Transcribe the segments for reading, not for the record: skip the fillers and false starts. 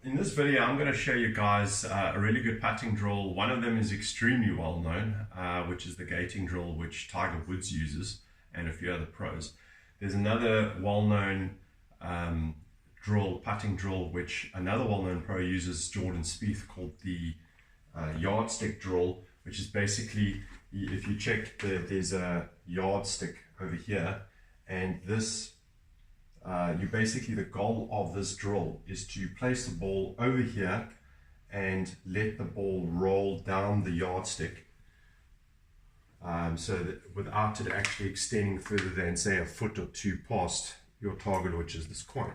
in this video, I'm going to show you guys a really good putting drill. One of them is extremely well known, which is the gating drill, which Tiger Woods uses, and a few other pros. There's another well-known putting drill, which another well-known pro uses, Jordan Spieth, called the yardstick drill, which is basically, if you check, there's a yardstick over here, and this the goal of this drill is to place the ball over here and let the ball roll down the yardstick, so that without it actually extending further than, say, a foot or two past your target, which is this coin.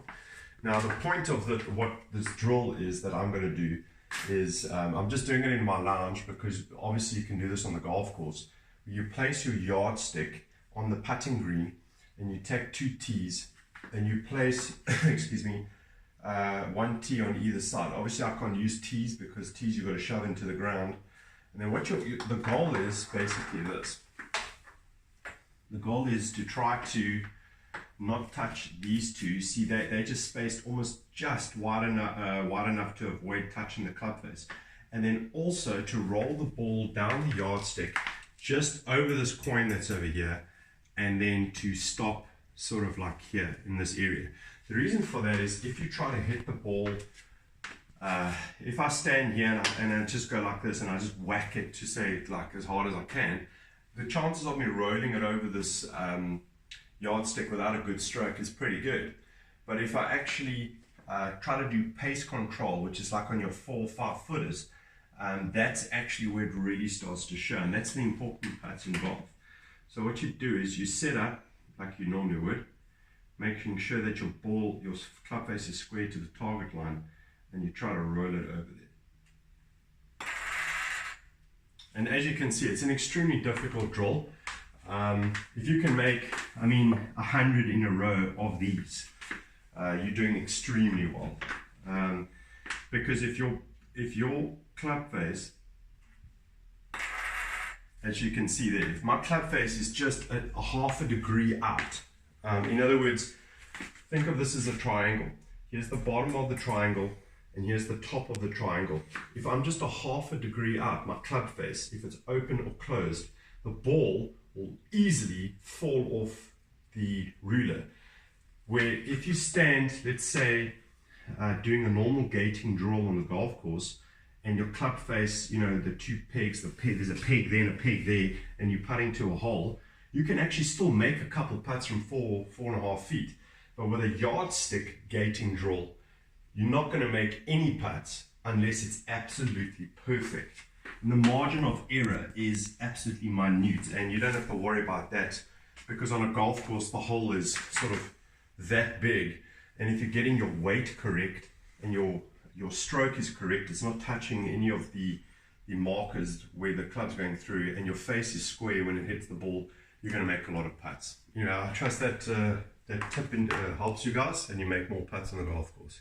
Now, the point of what this drill is that I'm going to do is, I'm just doing it in my lounge because obviously you can do this on the golf course. You place your yardstick on the putting green and you take two tees and you place, excuse me, one tee on either side. Obviously I can't use tees because tees you've got to shove into the ground. And then the goal is basically this. The goal is to try to not touch these two. See, they just spaced almost just wide enough to avoid touching the club face. And then also to roll the ball down the yardstick just over this coin that's over here, and then to stop sort of like here in this area. The reason for that is if you try to hit the ball, if I stand here and I just go like this and I just whack it to say like as hard as I can, the chances of me rolling it over this yardstick without a good stroke is pretty good. But if I actually try to do pace control, which is like on your 4 or 5 footers, that's actually where it really starts to show, and that's the important part in golf. So what you do is you set up like you normally would, making sure that your club face is square to the target line, and you try to roll it over there. And as you can see, it's an extremely difficult drill. If you can make, 100 in a row of these, you're doing extremely well. Because if your club face, as you can see there, if my club face is just a half a degree out, in other words, think of this as a triangle. Here's the bottom of the triangle, and here's the top of the triangle. If I'm just a half a degree out, my club face, if it's open or closed, the ball will easily fall off the ruler. Where if you stand, let's say, doing a normal gating drill on the golf course, and your club face, the two pegs, there's a peg there and a peg there, and you're putting to a hole, you can actually still make a couple putts from 4.5 feet. But with a yardstick gating drill, you're not going to make any putts unless it's absolutely perfect. And the margin of error is absolutely minute, and you don't have to worry about that, because on a golf course, the hole is sort of that big, and if you're getting your weight correct and your stroke is correct, it's not touching any of the markers where the club's going through, and your face is square when it hits the ball, you're going to make a lot of putts. I trust that tip helps you guys, and you make more putts on the golf course.